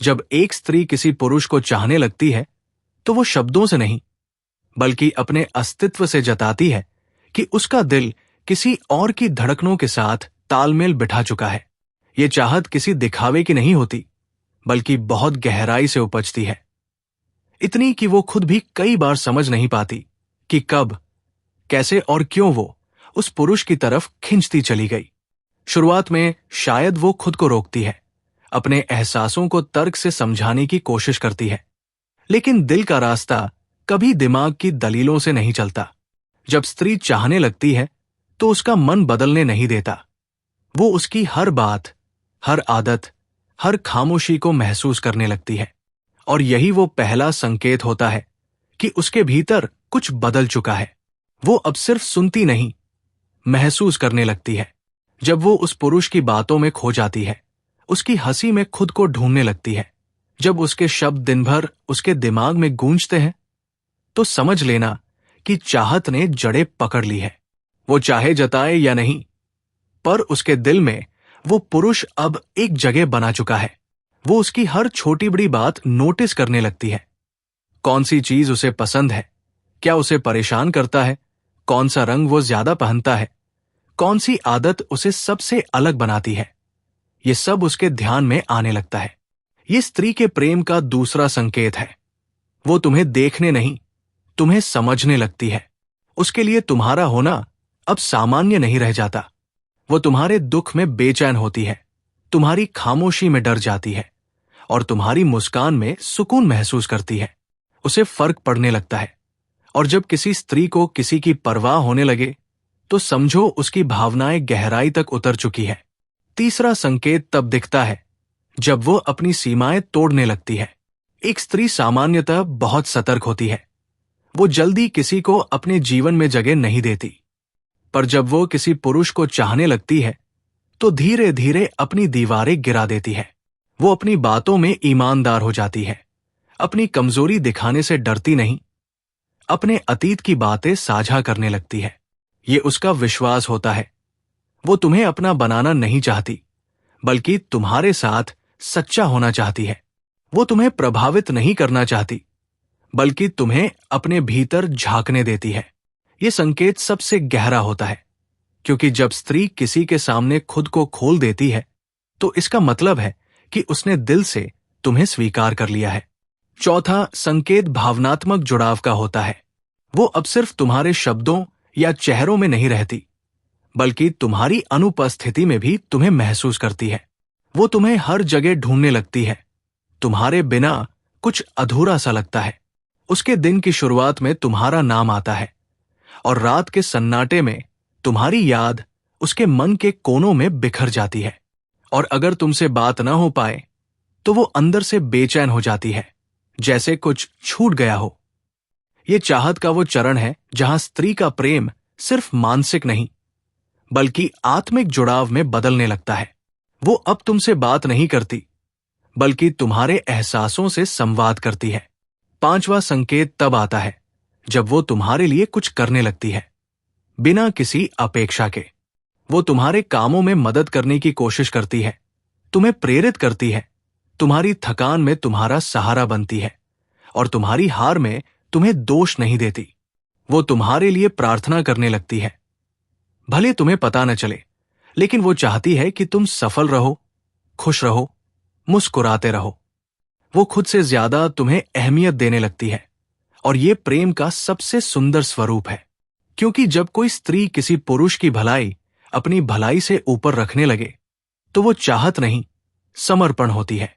जब एक स्त्री किसी पुरुष को चाहने लगती है तो वो शब्दों से नहीं बल्कि अपने अस्तित्व से जताती है कि उसका दिल किसी और की धड़कनों के साथ तालमेल बिठा चुका है। ये चाहत किसी दिखावे की नहीं होती बल्कि बहुत गहराई से उपजती है, इतनी कि वो खुद भी कई बार समझ नहीं पाती कि कब, कैसे और क्यों वो उस पुरुष की तरफ खिंचती चली गई। शुरुआत में शायद वो खुद को रोकती है, अपने एहसासों को तर्क से समझाने की कोशिश करती है, लेकिन दिल का रास्ता कभी दिमाग की दलीलों से नहीं चलता। जब स्त्री चाहने लगती है तो उसका मन बदलने नहीं देता। वो उसकी हर बात, हर आदत, हर खामोशी को महसूस करने लगती है, और यही वो पहला संकेत होता है कि उसके भीतर कुछ बदल चुका है। वो अब सिर्फ सुनती नहीं, महसूस करने लगती है। जब वो उस पुरुष की बातों में खो जाती है, उसकी हंसी में खुद को ढूंढने लगती है, जब उसके शब्द दिन भर उसके दिमाग में गूंजते हैं, तो समझ लेना कि चाहत ने जड़ें पकड़ ली है। वो चाहे जताए या नहीं, पर उसके दिल में वो पुरुष अब एक जगह बना चुका है। वो उसकी हर छोटी बड़ी बात नोटिस करने लगती है। कौन सी चीज उसे पसंद है, क्या उसे परेशान करता है, कौन सा रंग वो ज्यादा पहनता है, कौन सी आदत उसे सबसे अलग बनाती है। ये सब उसके ध्यान में आने लगता है। ये स्त्री के प्रेम का दूसरा संकेत है। वो तुम्हें देखने नहीं, तुम्हें समझने लगती है। उसके लिए तुम्हारा होना अब सामान्य नहीं रह जाता। वो तुम्हारे दुख में बेचैन होती है, तुम्हारी खामोशी में डर जाती है और तुम्हारी मुस्कान में सुकून महसूस करती है। उसे फर्क पड़ने लगता है, और जब किसी स्त्री को किसी की परवाह होने लगे तो समझो उसकी भावनाएं गहराई तक उतर चुकी है। तीसरा संकेत तब दिखता है जब वो अपनी सीमाएं तोड़ने लगती है। एक स्त्री सामान्यतः बहुत सतर्क होती है। वो जल्दी किसी को अपने जीवन में जगह नहीं देती, पर जब वो किसी पुरुष को चाहने लगती है तो धीरे धीरे अपनी दीवारें गिरा देती है। वो अपनी बातों में ईमानदार हो जाती है, अपनी कमजोरी दिखाने से डरती नहीं, अपने अतीत की बातें साझा करने लगती है। ये उसका विश्वास होता है। वो तुम्हें अपना बनाना नहीं चाहती, बल्कि तुम्हारे साथ सच्चा होना चाहती है। वो तुम्हें प्रभावित नहीं करना चाहती, बल्कि तुम्हें अपने भीतर झांकने देती है। ये संकेत सबसे गहरा होता है, क्योंकि जब स्त्री किसी के सामने खुद को खोल देती है तो इसका मतलब है कि उसने दिल से तुम्हें स्वीकार कर लिया है। चौथा संकेत भावनात्मक जुड़ाव का होता है। वो अब सिर्फ तुम्हारे शब्दों या चेहरों में नहीं रहती, बल्कि तुम्हारी अनुपस्थिति में भी तुम्हें महसूस करती है। वो तुम्हें हर जगह ढूंढने लगती है। तुम्हारे बिना कुछ अधूरा सा लगता है। उसके दिन की शुरुआत में तुम्हारा नाम आता है, और रात के सन्नाटे में तुम्हारी याद उसके मन के कोनों में बिखर जाती है। और अगर तुमसे बात न हो पाए तो वो अंदर से बेचैन हो जाती है, जैसे कुछ छूट गया हो। ये चाहत का वो चरण है जहां स्त्री का प्रेम सिर्फ मानसिक नहीं, बल्कि आत्मिक जुड़ाव में बदलने लगता है। वो अब तुमसे बात नहीं करती, बल्कि तुम्हारे एहसासों से संवाद करती है। पांचवा संकेत तब आता है जब वो तुम्हारे लिए कुछ करने लगती है, बिना किसी अपेक्षा के। वो तुम्हारे कामों में मदद करने की कोशिश करती है, तुम्हें प्रेरित करती है, तुम्हारी थकान में तुम्हारा सहारा बनती है, और तुम्हारी हार में तुम्हें दोष नहीं देती। वो तुम्हारे लिए प्रार्थना करने लगती है, भले तुम्हें पता न चले, लेकिन वो चाहती है कि तुम सफल रहो, खुश रहो, मुस्कुराते रहो। वो खुद से ज्यादा तुम्हें अहमियत देने लगती है, और ये प्रेम का सबसे सुंदर स्वरूप है। क्योंकि जब कोई स्त्री किसी पुरुष की भलाई अपनी भलाई से ऊपर रखने लगे तो वो चाहत नहीं, समर्पण होती है।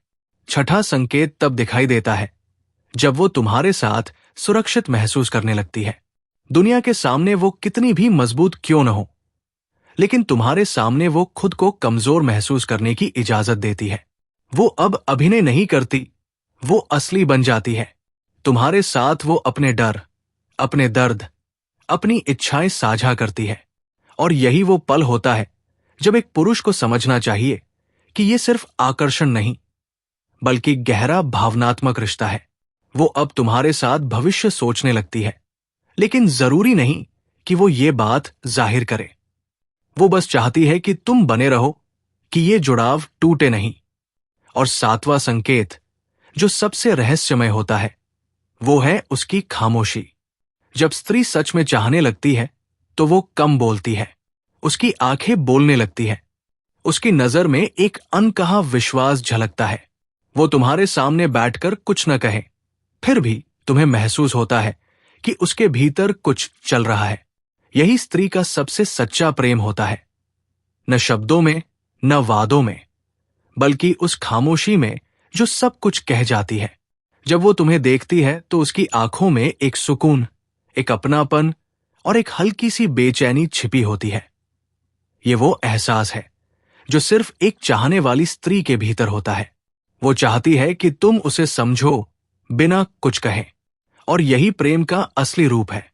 छठा संकेत तब दिखाई देता है जब वो तुम्हारे साथ सुरक्षित महसूस करने लगती है। दुनिया के सामने वो कितनी भी मजबूत क्यों न हो, लेकिन तुम्हारे सामने वो खुद को कमजोर महसूस करने की इजाजत देती है। वो अब अभिनय नहीं करती, वो असली बन जाती है। तुम्हारे साथ वो अपने डर, अपने दर्द, अपनी इच्छाएं साझा करती है। और यही वो पल होता है जब एक पुरुष को समझना चाहिए कि ये सिर्फ आकर्षण नहीं, बल्कि गहरा भावनात्मक रिश्ता है। वो अब तुम्हारे साथ भविष्य सोचने लगती है, लेकिन जरूरी नहीं कि वो ये बात जाहिर करे। वो बस चाहती है कि तुम बने रहो, कि ये जुड़ाव टूटे नहीं। और सातवां संकेत जो सबसे रहस्यमय होता है वो है उसकी खामोशी। जब स्त्री सच में चाहने लगती है तो वो कम बोलती है, उसकी आंखें बोलने लगती है, उसकी नजर में एक अनकहा विश्वास झलकता है। वो तुम्हारे सामने बैठकर कुछ न कहे, फिर भी तुम्हें महसूस होता है कि उसके भीतर कुछ चल रहा है। यही स्त्री का सबसे सच्चा प्रेम होता है, न शब्दों में न वादों में, बल्कि उस खामोशी में जो सब कुछ कह जाती है। जब वो तुम्हें देखती है तो उसकी आंखों में एक सुकून, एक अपनापन और एक हल्की सी बेचैनी छिपी होती है। ये वो एहसास है जो सिर्फ एक चाहने वाली स्त्री के भीतर होता है। वो चाहती है कि तुम उसे समझो बिना कुछ कहे, और यही प्रेम का असली रूप है,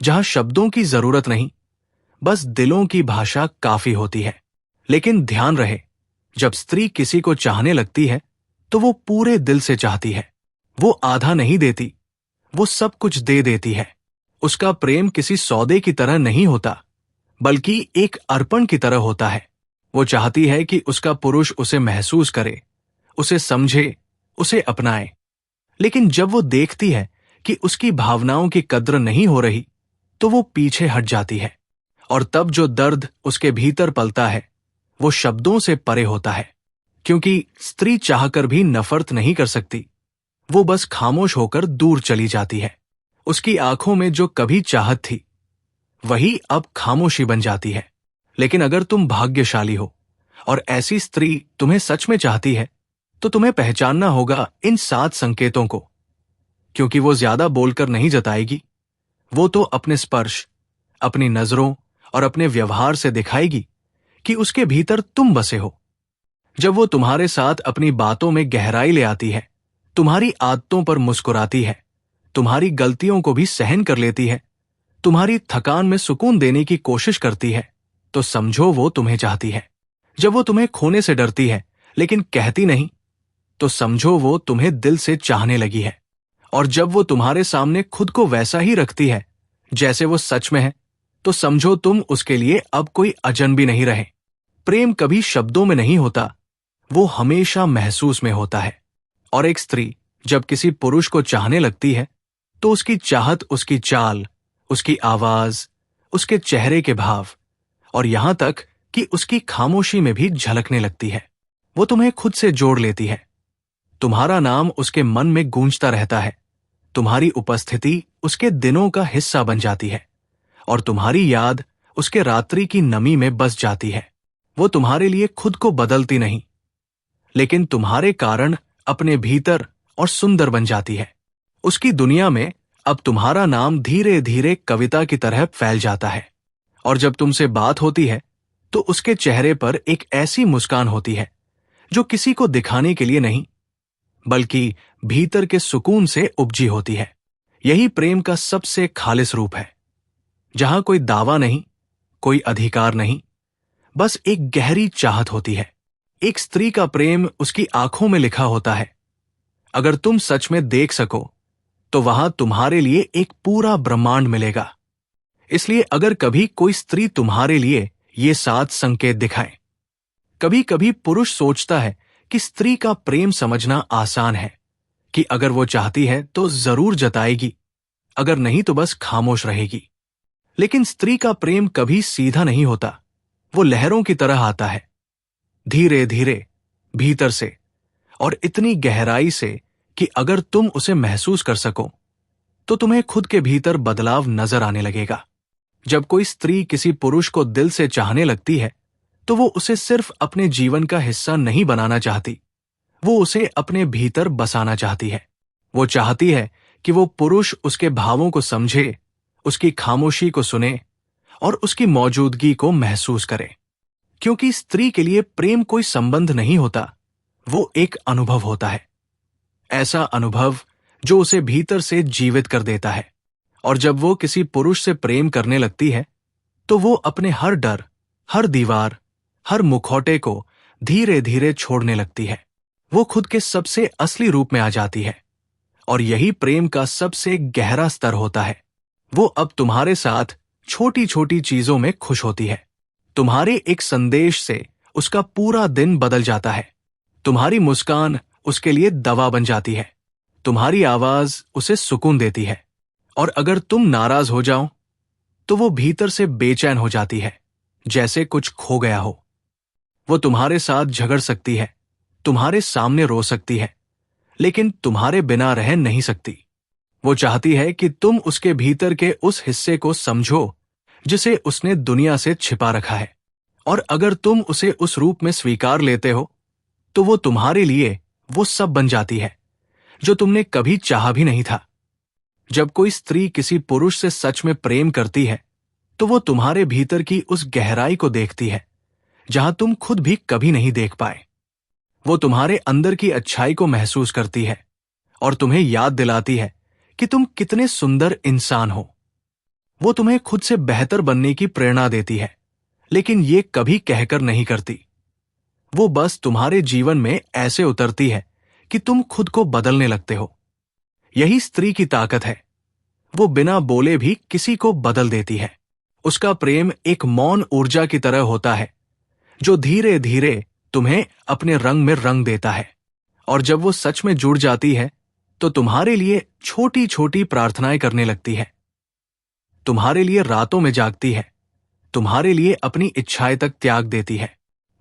जहां शब्दों की जरूरत नहीं, बस दिलों की भाषा काफी होती है। लेकिन ध्यान रहे, जब स्त्री किसी को चाहने लगती है तो वो पूरे दिल से चाहती है। वो आधा नहीं देती, वो सब कुछ दे देती है। उसका प्रेम किसी सौदे की तरह नहीं होता, बल्कि एक अर्पण की तरह होता है। वो चाहती है कि उसका पुरुष उसे महसूस करे, उसे समझे, उसे अपनाए। लेकिन जब वो देखती है कि उसकी भावनाओं की कद्र नहीं हो रही, तो वो पीछे हट जाती है। और तब जो दर्द उसके भीतर पलता है वो शब्दों से परे होता है, क्योंकि स्त्री चाहकर भी नफरत नहीं कर सकती। वो बस खामोश होकर दूर चली जाती है। उसकी आंखों में जो कभी चाहत थी वही अब खामोशी बन जाती है। लेकिन अगर तुम भाग्यशाली हो और ऐसी स्त्री तुम्हें सच में चाहती है, तो तुम्हें पहचानना होगा इन 7 संकेतों को, क्योंकि वो ज्यादा बोलकर नहीं जताएगी। वो तो अपने स्पर्श, अपनी नजरों और अपने व्यवहार से दिखाएगी कि उसके भीतर तुम बसे हो। जब वो तुम्हारे साथ अपनी बातों में गहराई ले आती है, तुम्हारी आदतों पर मुस्कुराती है, तुम्हारी गलतियों को भी सहन कर लेती है, तुम्हारी थकान में सुकून देने की कोशिश करती है, तो समझो वो तुम्हें चाहती है। जब वो तुम्हें खोने से डरती है लेकिन कहती नहीं, तो समझो वो तुम्हें दिल से चाहने लगी है। और जब वो तुम्हारे सामने खुद को वैसा ही रखती है जैसे वो सच में है, तो समझो तुम उसके लिए अब कोई अजनबी नहीं रहे। प्रेम कभी शब्दों में नहीं होता, वो हमेशा महसूस में होता है। और एक स्त्री जब किसी पुरुष को चाहने लगती है तो उसकी चाहत उसकी चाल, उसकी आवाज, उसके चेहरे के भाव और यहां तक कि उसकी खामोशी में भी झलकने लगती है। वो तुम्हें खुद से जोड़ लेती है। तुम्हारा नाम उसके मन में गूंजता रहता है, तुम्हारी उपस्थिति उसके दिनों का हिस्सा बन जाती है और तुम्हारी याद उसके रात्रि की नमी में बस जाती है। वो तुम्हारे लिए खुद को बदलती नहीं, लेकिन तुम्हारे कारण अपने भीतर और सुंदर बन जाती है। उसकी दुनिया में अब तुम्हारा नाम धीरे धीरे कविता की तरह फैल जाता है। और जब तुमसे बात होती है तो उसके चेहरे पर एक ऐसी मुस्कान होती है जो किसी को दिखाने के लिए नहीं, बल्कि भीतर के सुकून से उपजी होती है। यही प्रेम का सबसे खालिस रूप है, जहां कोई दावा नहीं, कोई अधिकार नहीं, बस एक गहरी चाहत होती है। एक स्त्री का प्रेम उसकी आंखों में लिखा होता है। अगर तुम सच में देख सको तो वहां तुम्हारे लिए एक पूरा ब्रह्मांड मिलेगा। इसलिए अगर कभी कोई स्त्री तुम्हारे लिए ये 7 संकेत दिखाए, कभी कभी पुरुष सोचता है कि स्त्री का प्रेम समझना आसान है, कि अगर वो चाहती है तो जरूर जताएगी, अगर नहीं तो बस खामोश रहेगी। लेकिन स्त्री का प्रेम कभी सीधा नहीं होता, वो लहरों की तरह आता है, धीरे धीरे, भीतर से, और इतनी गहराई से कि अगर तुम उसे महसूस कर सको तो तुम्हें खुद के भीतर बदलाव नजर आने लगेगा। जब कोई स्त्री किसी पुरुष को दिल से चाहने लगती है तो वो उसे सिर्फ अपने जीवन का हिस्सा नहीं बनाना चाहती, वो उसे अपने भीतर बसाना चाहती है। वो चाहती है कि वो पुरुष उसके भावों को समझे, उसकी खामोशी को सुने और उसकी मौजूदगी को महसूस करे। क्योंकि स्त्री के लिए प्रेम कोई संबंध नहीं होता, वो एक अनुभव होता है, ऐसा अनुभव जो उसे भीतर से जीवित कर देता है। और जब वो किसी पुरुष से प्रेम करने लगती है तो वो अपने हर डर, हर दीवार, हर मुखौटे को धीरे धीरे छोड़ने लगती है। वो खुद के सबसे असली रूप में आ जाती है। और यही प्रेम का सबसे गहरा स्तर होता है। वो अब तुम्हारे साथ छोटी छोटी चीजों में खुश होती है। तुम्हारे एक संदेश से उसका पूरा दिन बदल जाता है। तुम्हारी मुस्कान उसके लिए दवा बन जाती है। तुम्हारी आवाज उसे सुकून देती है। और अगर तुम नाराज हो जाओ तो वो भीतर से बेचैन हो जाती है, जैसे कुछ खो गया हो। वो तुम्हारे साथ झगड़ सकती है, तुम्हारे सामने रो सकती है, लेकिन तुम्हारे बिना रह नहीं सकती। वो चाहती है कि तुम उसके भीतर के उस हिस्से को समझो जिसे उसने दुनिया से छिपा रखा है। और अगर तुम उसे उस रूप में स्वीकार लेते हो तो वो तुम्हारे लिए वो सब बन जाती है जो तुमने कभी चाहा भी नहीं था। जब कोई स्त्री किसी पुरुष से सच में प्रेम करती है तो वो तुम्हारे भीतर की उस गहराई को देखती है जहां तुम खुद भी कभी नहीं देख पाए। वो तुम्हारे अंदर की अच्छाई को महसूस करती है और तुम्हें याद दिलाती है कि तुम कितने सुंदर इंसान हो। वो तुम्हें खुद से बेहतर बनने की प्रेरणा देती है, लेकिन ये कभी कहकर नहीं करती। वो बस तुम्हारे जीवन में ऐसे उतरती है कि तुम खुद को बदलने लगते हो। यही स्त्री की ताकत है। वो बिना बोले भी किसी को बदल देती है। उसका प्रेम एक मौन ऊर्जा की तरह होता है जो धीरे धीरे तुम्हें अपने रंग में रंग देता है। और जब वो सच में जुड़ जाती है तो तुम्हारे लिए छोटी छोटी प्रार्थनाएं करने लगती है, तुम्हारे लिए रातों में जागती है, तुम्हारे लिए अपनी इच्छाएं तक त्याग देती है।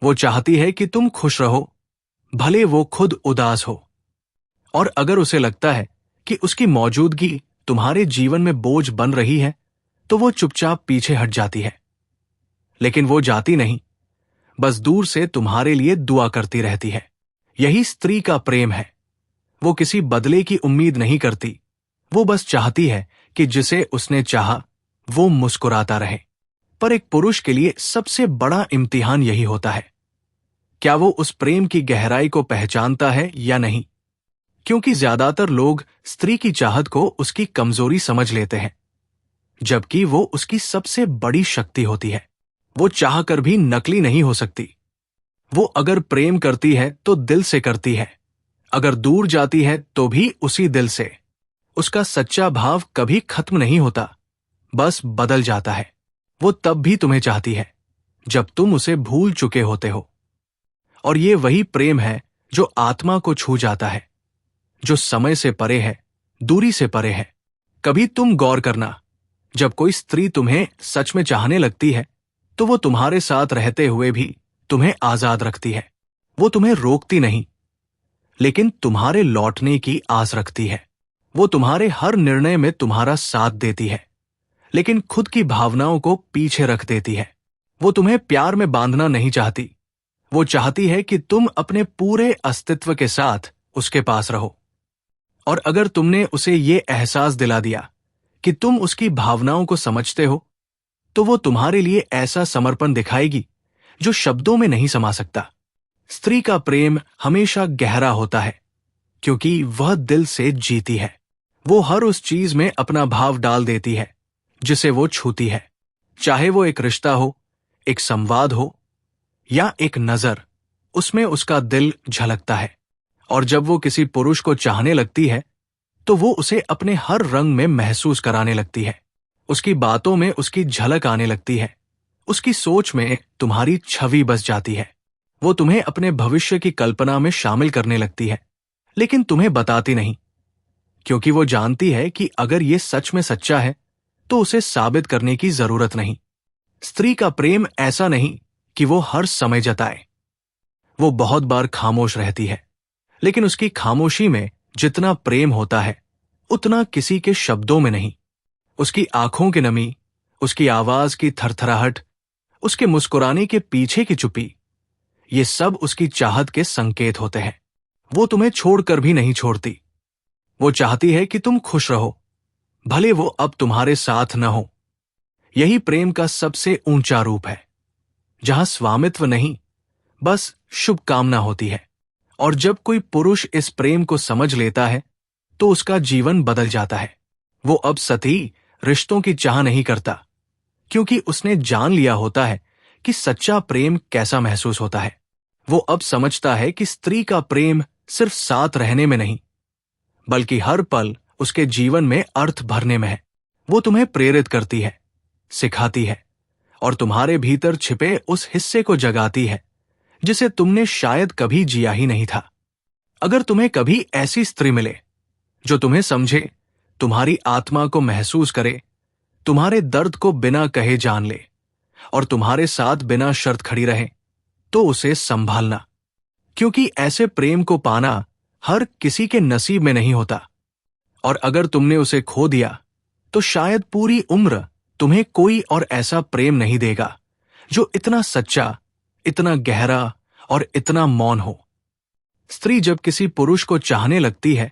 वो चाहती है कि तुम खुश रहो, भले वो खुद उदास हो। और अगर उसे लगता है कि उसकी मौजूदगी तुम्हारे जीवन में बोझ बन रही है तो वो चुपचाप पीछे हट जाती है। लेकिन वो जाती नहीं, बस दूर से तुम्हारे लिए दुआ करती रहती है। यही स्त्री का प्रेम है। वो किसी बदले की उम्मीद नहीं करती। वो बस चाहती है कि जिसे उसने चाहा वो मुस्कुराता रहे। पर एक पुरुष के लिए सबसे बड़ा इम्तिहान यही होता है, क्या वो उस प्रेम की गहराई को पहचानता है या नहीं। क्योंकि ज्यादातर लोग स्त्री की चाहत को उसकी कमजोरी समझ लेते हैं, जबकि वो उसकी सबसे बड़ी शक्ति होती है। वो चाहकर भी नकली नहीं हो सकती। वो अगर प्रेम करती है तो दिल से करती है, अगर दूर जाती है तो भी उसी दिल से। उसका सच्चा भाव कभी खत्म नहीं होता, बस बदल जाता है। वो तब भी तुम्हें चाहती है जब तुम उसे भूल चुके होते हो। और ये वही प्रेम है जो आत्मा को छू जाता है, जो समय से परे है, दूरी से परे है। कभी तुम गौर करना, जब कोई स्त्री तुम्हें सच में चाहने लगती है तो वो तुम्हारे साथ रहते हुए भी तुम्हें आजाद रखती है। वो तुम्हें रोकती नहीं, लेकिन तुम्हारे लौटने की आस रखती है। वो तुम्हारे हर निर्णय में तुम्हारा साथ देती है, लेकिन खुद की भावनाओं को पीछे रख देती है। वो तुम्हें प्यार में बांधना नहीं चाहती। वो चाहती है कि तुम अपने पूरे अस्तित्व के साथ उसके पास रहो। और अगर तुमने उसे ये एहसास दिला दिया कि तुम उसकी भावनाओं को समझते हो, तो वो तुम्हारे लिए ऐसा समर्पण दिखाएगी जो शब्दों में नहीं समा सकता। स्त्री का प्रेम हमेशा गहरा होता है क्योंकि वह दिल से जीती है। वो हर उस चीज में अपना भाव डाल देती है जिसे वो छूती है, चाहे वो एक रिश्ता हो, एक संवाद हो या एक नजर, उसमें उसका दिल झलकता है। और जब वो किसी पुरुष को चाहने लगती है तो वो उसे अपने हर रंग में महसूस कराने लगती है। उसकी बातों में उसकी झलक आने लगती है, उसकी सोच में तुम्हारी छवि बस जाती है। वो तुम्हें अपने भविष्य की कल्पना में शामिल करने लगती है, लेकिन तुम्हें बताती नहीं, क्योंकि वो जानती है कि अगर ये सच में सच्चा है तो उसे साबित करने की जरूरत नहीं। स्त्री का प्रेम ऐसा नहीं कि वो हर समय जताए। वो बहुत बार खामोश रहती है, लेकिन उसकी खामोशी में जितना प्रेम होता है उतना किसी के शब्दों में नहीं। उसकी आंखों की नमी, उसकी आवाज की थरथराहट, उसके मुस्कुराने के पीछे की चुप्पी, ये सब उसकी चाहत के संकेत होते हैं। वो तुम्हें छोड़कर भी नहीं छोड़ती। वो चाहती है कि तुम खुश रहो, भले वो अब तुम्हारे साथ न हो। यही प्रेम का सबसे ऊंचा रूप है, जहां स्वामित्व नहीं, बस शुभकामना होती है। और जब कोई पुरुष इस प्रेम को समझ लेता है तो उसका जीवन बदल जाता है। वो अब सती रिश्तों की चाह नहीं करता, क्योंकि उसने जान लिया होता है कि सच्चा प्रेम कैसा महसूस होता है। वो अब समझता है कि स्त्री का प्रेम सिर्फ साथ रहने में नहीं, बल्कि हर पल उसके जीवन में अर्थ भरने में है। वो तुम्हें प्रेरित करती है, सिखाती है और तुम्हारे भीतर छिपे उस हिस्से को जगाती है जिसे तुमने शायद कभी जिया ही नहीं था। अगर तुम्हें कभी ऐसी स्त्री मिले जो तुम्हें समझे, तुम्हारी आत्मा को महसूस करे, तुम्हारे दर्द को बिना कहे जान ले और तुम्हारे साथ बिना शर्त खड़ी रहे, तो उसे संभालना, क्योंकि ऐसे प्रेम को पाना हर किसी के नसीब में नहीं होता। और अगर तुमने उसे खो दिया तो शायद पूरी उम्र तुम्हें कोई और ऐसा प्रेम नहीं देगा जो इतना सच्चा, इतना गहरा और इतना मौन हो। स्त्री जब किसी पुरुष को चाहने लगती है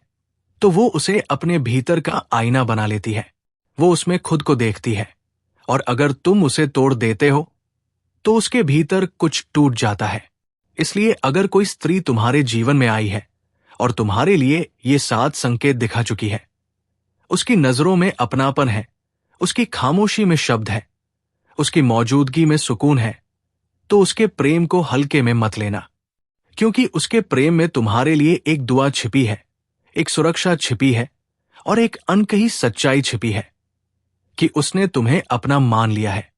तो वो उसे अपने भीतर का आईना बना लेती है। वो उसमें खुद को देखती है, और अगर तुम उसे तोड़ देते हो तो उसके भीतर कुछ टूट जाता है। इसलिए अगर कोई स्त्री तुम्हारे जीवन में आई है और तुम्हारे लिए ये 7 संकेत दिखा चुकी है, उसकी नजरों में अपनापन है, उसकी खामोशी में शब्द है, उसकी मौजूदगी में सुकून है, तो उसके प्रेम को हल्के में मत लेना, क्योंकि उसके प्रेम में तुम्हारे लिए एक दुआ छिपी है, एक सुरक्षा छिपी है और एक अनकही सच्चाई छिपी है कि उसने तुम्हें अपना मान लिया है।